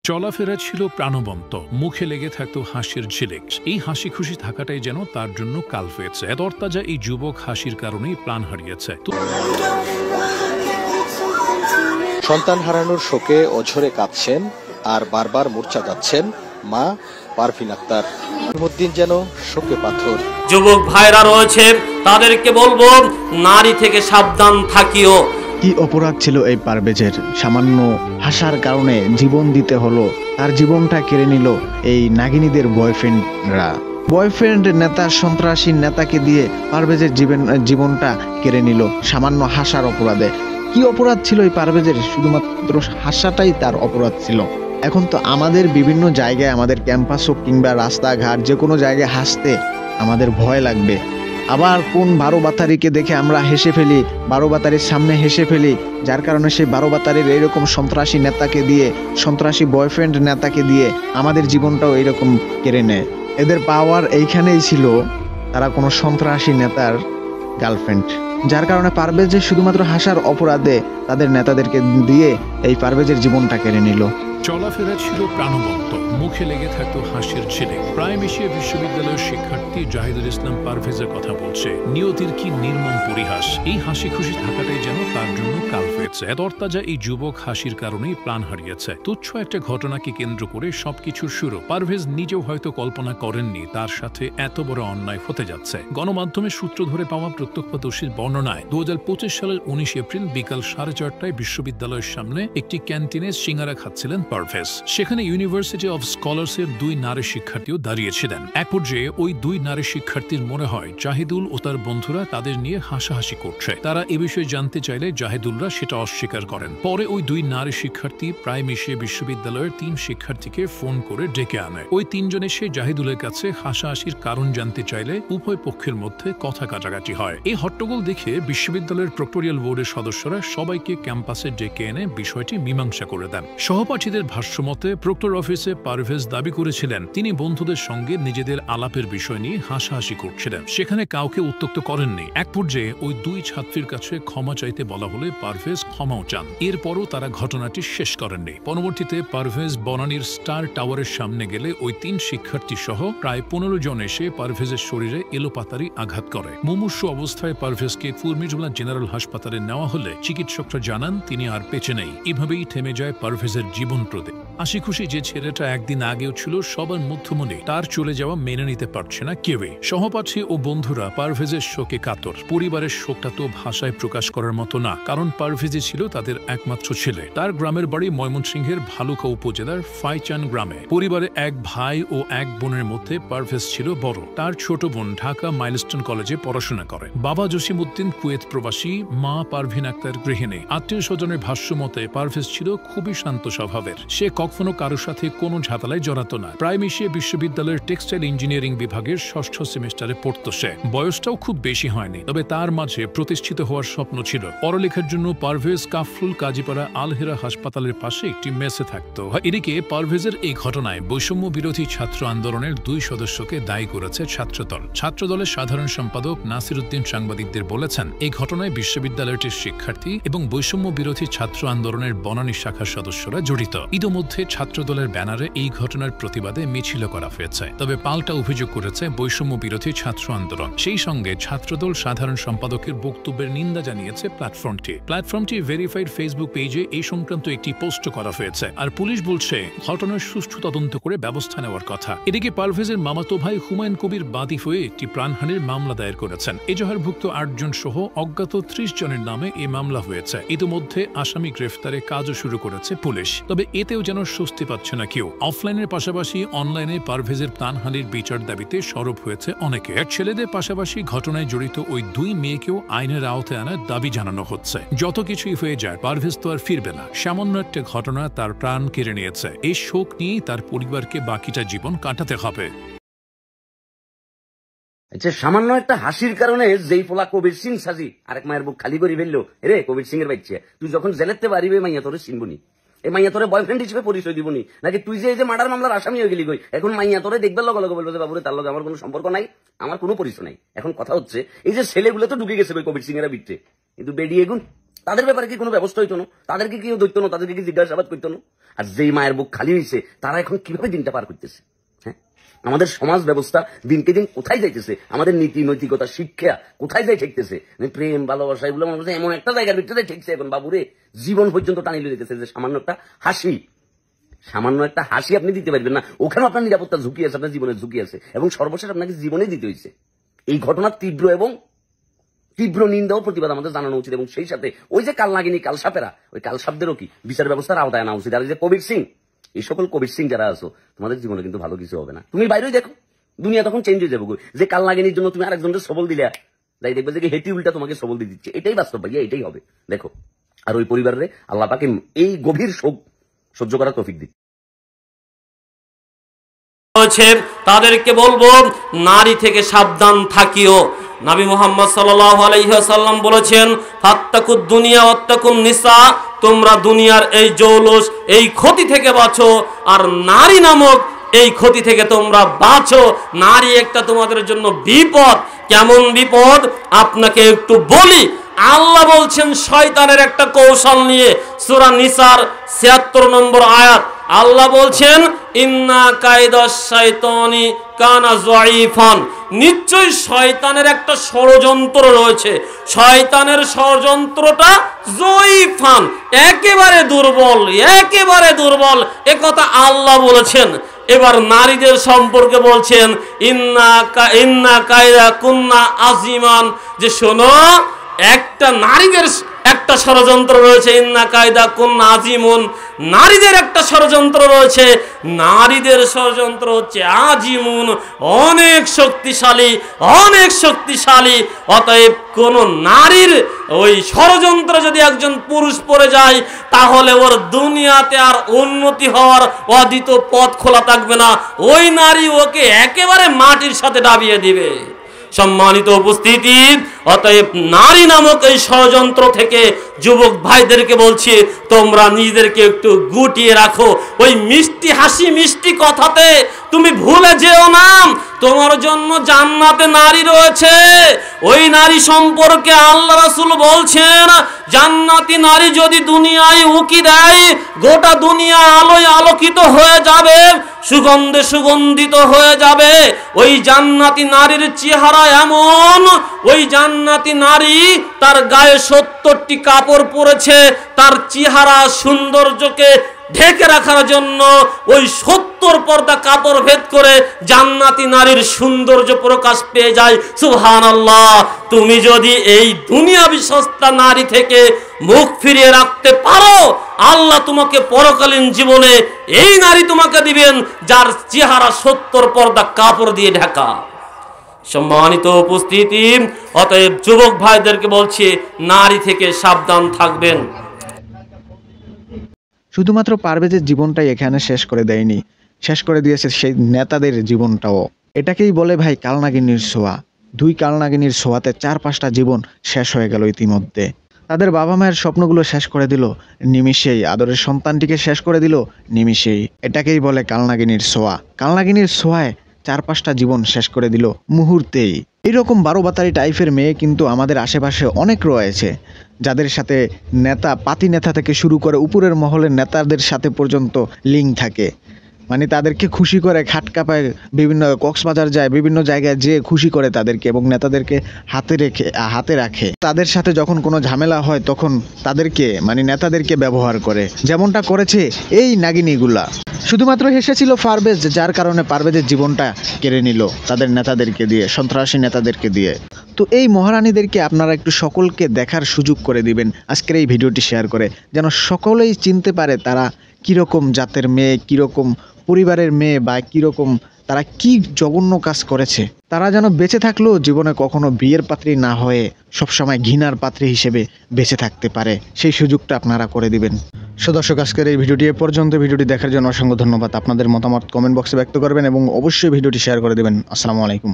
চলাফেরা ছিল প্রাণবন্ত, মুখে লেগে থাকতো হাসির ঝিলিক। এই হাসি খুশি থাকাটাই যেন তার জন্য কাল হয়েছে। তরতাজা এই যুবক হাসির কারণেই প্রাণ হারিয়েছে। সন্তান হারানোর শোকে অঝরে কাঁদছেন আর বারবার মূর্ছা যাচ্ছেন মা পারভিন আক্তার। দিন যেন শোকে পাথর। যুবক ভাইরা রয়েছে, তাদেরকে বলবো নারী থেকে সাবধান থাকিও। কি অপরাধ ছিল এই পারভেজের? সামান্য হাসার কারণে জীবন দিতে হলো, তার জীবনটা কেড়ে নিল এই নাগিনীদের বয়ফ্রেন্ডরা। বয়ফ্রেন্ড নেতা, সন্ত্রাসী নেতাকে দিয়ে পারভেজের জীবনটা কেড়ে নিল সামান্য হাসার অপরাধে। কি অপরাধ ছিল এই পারভেজের? শুধুমাত্র হাসাটাই তার অপরাধ ছিল। এখন তো আমাদের বিভিন্ন জায়গায়, আমাদের ক্যাম্পাস হোক কিংবা রাস্তাঘাট, যে কোনো জায়গায় হাসতে আমাদের ভয় লাগবে। আবার কোন বারোবাতারিকে দেখে আমরা হেসে ফেলি, বারোবাতারির সামনে হেসে ফেলি, যার কারণে সেই বারোবাতারির এইরকম সন্ত্রাসী নেতাকে দিয়ে, সন্ত্রাসী বয়ফ্রেন্ড নেতাকে দিয়ে আমাদের জীবনটাও এইরকম কেড়ে নেয়। এদের পাওয়ার এইখানেই ছিল, তারা কোনো সন্ত্রাসী নেতার গার্লফ্রেন্ড, যার কারণে পারভেজের শুধুমাত্র হাসার অপরাধে তাদের নেতাদেরকে দিয়ে এই পারভেজের জীবনটা কেড়ে নিল। চলাফেরা ছিল প্রাণবন্ত, মুখে লেগে থাকতো হাসির ঝিলিক। প্রাইম এশিয়া বিশ্ববিদ্যালয়ের শিক্ষার্থী জাহিদুল ইসলাম পারভেজের কথা বলছে। নিয়তির কি নির্মম পরিহাস! এই হাসি খুশি থাকাটাই যেন তার জন্য কাল হয়েছে। তরতাজা এই যুবক হাসির কারণেই প্রাণ হারিয়েছে। তুচ্ছ একটা ঘটনাকে কেন্দ্র করে সবকিছুর শুরু। পারভেজ নিজেও হয়তো কল্পনা করেননি তার সাথে এত বড় অন্যায় হতে যাচ্ছে। গণমাধ্যমের সূত্র ধরে পাওয়া প্রত্যক্ষদর্শীর বর্ণনায় 2025 সালের 19 এপ্রিল বিকাল 4:30টায় বিশ্ববিদ্যালয়ের সামনে একটি ক্যান্টিনে সিঙ্গারা খাচ্ছিলেন পারভেজ। সেখানে ইউনিভার্সিটি অফ স্কলার্সের দুই নারী শিক্ষার্থীও দাঁড়িয়েছিলেন। এক পর্যায়ে ওই দুই নারী শিক্ষার্থীর মনে হয় জাহিদুল ও তার বন্ধুরা তাদের নিয়ে হাসাহাসি করছে। তারা এ বিষয়ে জানতে চাইলে জাহিদুলরা সেটা অস্বীকার করেন। পরে ওই দুই নারী শিক্ষার্থী প্রাইম এশিয়া বিশ্ববিদ্যালয়ের 3 শিক্ষার্থীকে ফোন করে ডেকে আনে। ওই 3 জন এসে জাহিদুলের কাছে হাসাহাসির কারণ জানতে চাইলে উভয় পক্ষের মধ্যে কথা কাটাকাটি হয়। এই হট্টগোল দেখে বিশ্ববিদ্যালয়ের প্রক্টোরিয়াল বোর্ডের সদস্যরা সবাইকে ক্যাম্পাসে ডেকে এনে বিষয়টি মীমাংসা করে দেন। সহপাঠীদের ভাষ্যমতে প্রক্টর অফিসে পারভেজ দাবি করেছিলেন তিনি বন্ধুদের সঙ্গে নিজেদের আলাপের বিষয় নিয়ে হাসাহাসি করছিলেন, সেখানে কাউকে উত্ত্যক্ত করেননি। এক পর্যায়ে ওই দুই ছাত্রীর কাছে ক্ষমা চাইতে বলা হলে পারভেজ ক্ষমাও চান। এরপরও তারা ঘটনাটি শেষ করেননি। পরবর্তীতে পারভেজ বনানীর স্টার টাওয়ারের সামনে গেলে ওই 3 শিক্ষার্থী সহ প্রায় 15 জন এসে পারভেজের শরীরে এলোপাতাড়ি আঘাত করে। মুমূর্ষু অবস্থায় পারভেজকে ফুরমিজুল্লাহ জেনারেল হাসপাতালে নেওয়া হলে চিকিৎসকরা জানান তিনি আর বেঁচে নেই। এভাবেই থেমে যায় পারভেজের জীবন প্রদীপ। হাসি খুশি যে ছেলেটা একদিন আগেও ছিল সবার মধ্যমণি, তার চলে যাওয়া মেনে নিতে পারছে না কেউই। সহপাঠী ও বন্ধুরা পারভেজের শোকে কাতর। পরিবারের শোকটা তো ভাষায় প্রকাশ করার মতো না, কারণ পারভেজই ছিল তাদের একমাত্র ছেলে। তার গ্রামের বাড়ি ময়মনসিংহের ভালুকা উপজেলার ফাইচান গ্রামে। পরিবারে এক ভাই ও এক বোনের মধ্যে পারভেজ ছিল বড়। তার ছোট বোন ঢাকা মাইলস্টোন কলেজে পড়াশোনা করে। বাবা জসিমউদ্দিন কুয়েত প্রবাসী, মা পারভিন আক্তার গৃহিণী। আত্মীয় স্বজনের ভাষ্য মতে পারভেজ ছিল খুবই শান্ত স্বভাবের। সে কখনো কারোর সাথে কোনো ঝামেলায় জড়াতো না। প্রাইম এশিয়া বিশ্ববিদ্যালয়ের টেক্সটাইল ইঞ্জিনিয়ারিং বিভাগের 6ষ্ঠ সেমিস্টারে পড়তো সে। বয়সটাও খুব বেশি হয়নি, তবে তার মাঝে প্রতিষ্ঠিত হওয়ার স্বপ্ন ছিল। পড়ালেখার জন্য পারভেজ কাফরুল কাজীপাড়া আলহেরা হাসপাতালের পাশে একটি মেসে থাকত। এদিকে পারভেজের এই ঘটনায় বৈষম্য বিরোধী ছাত্র আন্দোলনের 2 সদস্যকে দায়ী করেছে ছাত্রদল। ছাত্রদলের সাধারণ সম্পাদক নাসির উদ্দিন সাংবাদিকদের বলেছেন, এই ঘটনায় বিশ্ববিদ্যালয়টির শিক্ষার্থী এবং বৈষম্য বিরোধী ছাত্র আন্দোলনের বনানী শাখার সদস্যরা জড়িত। ইতোমধ্যে ছাত্রদলের ব্যানারে এই ঘটনার প্রতিবাদে মিছিল করা হয়েছে। তবে পাল্টা অভিযোগ করেছে বৈষম্য বিরোধী ছাত্র আন্দোলন। সেই সঙ্গে ছাত্রদল সাধারণ সম্পাদকের বক্তব্যের নিন্দা জানিয়েছে প্ল্যাটফর্মটি ভেরিফাইড ফেসবুক পেজে এই সংক্রান্ত একটি পোস্ট করা হয়েছে। আর পুলিশ বলছে ঘটনার সুষ্ঠু তদন্ত করে ব্যবস্থা নেওয়ার কথা। এদিকে পারভেজের মামাতো ভাই হুমায়ুন কবির বাদী হয়ে একটি প্রাণহানির মামলা দায়ের করেছেন। এজাহারভুক্ত 8 জন সহ অজ্ঞাত 30 জনের নামে এই মামলা হয়েছে। ইতিমধ্যে আসামি গ্রেফতারে কাজও শুরু করেছে পুলিশ। তবে এতেও যেন স্বস্তি পাচ্ছে না কেউ। অফলাইনের পাশাপাশি অনলাইনে পারভেজের প্রাণহানির বিচার দাবিতে সরব হয়েছে অনেকে। ছেলেদের পাশাপাশি ঘটনায় জড়িত ওই 2 মেয়েকেও আইনের আওতায় আনার দাবি জানানো হচ্ছে। যত কিছুই হয়ে যায় পারভেজ তো আর ফিরবে না। সামান্য একটা ঘটনা তার প্রাণ কেড়ে নিয়েছে। এই শোক নিয়েই তার পরিবারকে বাকিটা জীবন কাটাতে হবে। আচ্ছা, সামান্য একটা হাসির কারণে যেই পোলা কবির সিং সাজি আরেক মায়ের বুক খালি করে ফেললো। রে কবির সিং এর বাচ্চা, তুই যখন জেলেতে পারিবে মাইয়া তোরে চিনবনি, এই মাইয়া তোরে বয়ফ্রেন্ড হিসেবে পরিচয় দিবনি নাকি? তুই যে এই যে মার্ডার মামলার আসামি হয়ে গেলি, এখন মাইয়া তোরে দেখবে লগে লগে বলবে যে বাবুরে তার লগে আমার কোনো সম্পর্ক নাই, আমার কোনো পরিচয় নাই। এখন কথা হচ্ছে এই যে ছেলেগুলো তো ঢুকে গেছে কবির সিং এর ভিতরে, কিন্তু বেডি এগুন তাদের ব্যাপারে কি কোনো ব্যবস্থা হইতো না? তাদেরকে কেউ ধরতো না? তাদেরকে কি জিজ্ঞাসাবাদ করতো না? আর যেই মায়ের বুক খালি হয়েছে তারা এখন কিভাবে দিনটা পার করতেছে? হ্যাঁ, আমাদের সমাজ ব্যবস্থা দিনকে দিন কোথায় যাইতেছে? আমাদের নীতি নৈতিকতা শিক্ষা কোথায় যাই ঠেকতেছে? প্রেম ভালোবাসা এগুলো মনে হচ্ছে এমন একটা জায়গার ভিতরে ঠেকছে এখন বাবুরে, জীবন পর্যন্ত টানি লিয়ে যেতেছে যে সামান্য একটা হাসি আপনি দিতে পারবেন না, ওখানে আপনার নিরাপত্তা ঝুঁকি আছে, আপনার জীবনের ঝুঁকি আছে, এবং সর্বশেষ আপনাকে জীবনে দিতে হয়েছে। এই ঘটনার তীব্র নিন্দা ও প্রতিবাদ আমাদের জানানো উচিত, এবং সেই সাথে ওই যে কালনাগিনী কালসাপেরা, ওই কালসাপদেরও কি বিচার ব্যবস্থার আওতায় আনা উচিত। আর এই যে কবির সিং, এই সকল কবির সিং যারা আছো, তোমাদের জীবনে কিন্তু ভালো কিছু হবে না। তুমি বাইরেই দেখো, দুনিয়া তখন চেঞ্জ হয়ে যাবে। যে কালনাগিনীর জন্য তুমি আরেকজনকে সবল দিলে, তাই দেখবে যে হেঁটি উল্টা তোমাকে সবল দিয়ে দিচ্ছে। এটাই বাস্তব ভাইয়া, এটাই হবে। দেখো, আর ওই পরিবারে আল্লাহ পাকে এই গভীর শোক সহ্য করার তৌফিক দিচ্ছে। তাদেরকে বলবো নারী থেকে সাবধান থাকিও। নবী মুহাম্মদ সাল্লাল্লাহু আলাইহি ওয়াসাল্লাম বলেছেন, ফাত্তাকুদ দুনিয়া ওয়াত্তাকুন নিসা, তোমরা দুনিয়ার এই জৌলুস, এই ক্ষতি থেকে বাঁচো, আর নারী নামক এই ক্ষতি থেকে তোমরা বাঁচো। নারী একটা তোমাদের জন্য বিপদ। কেমন বিপদ আপনাকে একটু বলি। আল্লাহ বলছেন শয়তানের একটা কৌশল নিয়ে, সূরা নিসার ৭৬ নম্বর আয়াত। আল্লাহ বলছেন, ইন্না কায়দাশ শাইতানি কানা যায়ীফান, নিশ্চয়ই শয়তানের একটা ষড়যন্ত্র রয়েছে। শয়তানের ষড়যন্ত্রটা যায়ীফান, একেবারে দুর্বল, একেবারে দুর্বল। এ কথা আল্লাহ বলেছেন। এবার নারীদের সম্পর্কে বলছেন, ইন্না কায়দা কুন্না আজিমান, যে শোনো, একটা নারীদের একটা ষড়যন্ত্র রয়েছে। ইন্না কায়দা কুন্না আজিমুন, নারীদের একটা ষড়যন্ত্র রয়েছে। নারীদের ষড়যন্ত্র হচ্ছে আজিমুন, অনেক শক্তিশালী, অনেক শক্তিশালী। অতএব কোন নারীর ওই ষড়যন্ত্র যদি একজন পুরুষ পড়ে যায়, তাহলে ওর দুনিয়াতে আর উন্নতি হওয়ার অদিত পথ খোলা থাকবে না। ওই নারী ওকে একেবারে মাটির সাথে ডাবিয়ে দিবে। সম্মানিত উপস্থিতি, অতএব নারী নামক এই ষড়যন্ত্র থেকে যুবক ভাইদেরকে বলছি, তোমরা নিজেদেরকে একটু গুটিয়ে রাখো। ওই মিষ্টি হাসি মিষ্টি কথাতে তুমি ভুলে যেও না তোমার জন্য জান্নাতে নারী রয়েছে। ওই নারী সম্পর্কে আল্লাহ রাসূল বলছেন, জান্নাতি নারী যদি দুনিয়ায় উকি দেয়, গোটা দুনিয়া আলোয় আলোকিত হয়ে যাবে, সুগন্ধে সুগন্ধিত হয়ে যাবে। ওই জান্নাতি নারীর চেহারা এমন, ওই জান্নাতি নারী তার গায়ে ৭০টি কাপড় পরেছে, তার চেহারা সৌন্দর্যকে ঢেকে রাখার জন্য ওই ৭০ পর্দা কাপড় ভেদ করে জান্নাতি নারীর সৌন্দর্য প্রকাশ পেয়ে যায়। সুবহানাল্লাহ। তুমি যদি এই দুনিয়াবি সস্তা নারী থেকে মুখ ফিরিয়ে রাখতে পারো, আল্লাহ তোমাকে পরকালীন জীবনে এই নারী তোমাকে দিবেন যার চেহারা ৭০ পর্দা কাপড় দিয়ে ঢাকা। সম্মানিত উপস্থিতি, অতএব যুবক ভাইদেরকে বলছি, নারী থেকে সাবধান থাকবেন। শুধুমাত্র পারভেজের জীবনটাই এখানে শেষ করে দেয়নি, শেষ করে দিয়েছে সেই নেতাদের জীবনটাও। এটাকেই বলে ভাই কালনাগিনীর ছোঁয়া। 2 কালনাগিনীর ছোঁয়াতে 4-5টা জীবন শেষ হয়ে গেল ইতিমধ্যে। তাদের বাবা মায়ের স্বপ্নগুলো শেষ করে দিল নিমিষেই, আদরের সন্তানটিকে শেষ করে দিল নিমিষেই। এটাকেই বলে কালনাগিনীর ছোঁয়া। কালনাগিনীর ছোঁয়ায় 4-5টা জীবন শেষ করে দিল মুহূর্তেই। এইরকম 12 বাতারি টাইপের মেয়ে কিন্তু আমাদের আশেপাশে অনেক রয়েছে, যাদের সাথে নেতা, পাতি নেতা থেকে শুরু করে উপরের মহলের নেতাদের সাথে পর্যন্ত লিঙ্ক থাকে। মানে তাদেরকে খুশি করে, খাটকা পায়, বিভিন্ন কক্সবাজার যায়, বিভিন্ন জায়গায় যেয়ে খুশি করে তাদেরকে, এবং নেতাদেরকে হাতে রাখে। তাদের সাথে যখন কোনো ঝামেলা হয় তখন তাদেরকে, মানে নেতাদেরকে ব্যবহার করে, যেমনটা করেছে এই নাগিনীগুলা। শুধুমাত্র হেসেছিল পারভেজ, যার কারণে পারভেজের জীবনটা কেড়ে নিল তাদের নেতাদেরকে দিয়ে, সন্ত্রাসী নেতাদেরকে দিয়ে। তো এই মহারানীদেরকে আপনারা একটু সকলকে দেখার সুযোগ করে দিবেন আজকের এই ভিডিওটি শেয়ার করে, যেন সকলেই চিনতে পারে তারা কীরকম জাতের মেয়ে, কীরকম পরিবারের মেয়ে, বা কীরকম তারা কি জঘন্য কাজ করেছে। তারা যেন বেঁচে থাকলেও জীবনে কখনো বিয়ের পাত্রী না হয়ে সবসময় ঘৃণার পাত্রী হিসেবে বেঁচে থাকতে পারে, সেই সুযোগটা আপনারা করে দিবেন। দর্শক, আজকের এই ভিডিওটি এ পর্যন্ত। ভিডিওটি দেখার জন্য অসংখ্য ধন্যবাদ। আপনাদের মতামত কমেন্ট বক্সে ব্যক্ত করবেন এবং অবশ্যই ভিডিওটি শেয়ার করে দেবেন। আসসালামু আলাইকুম।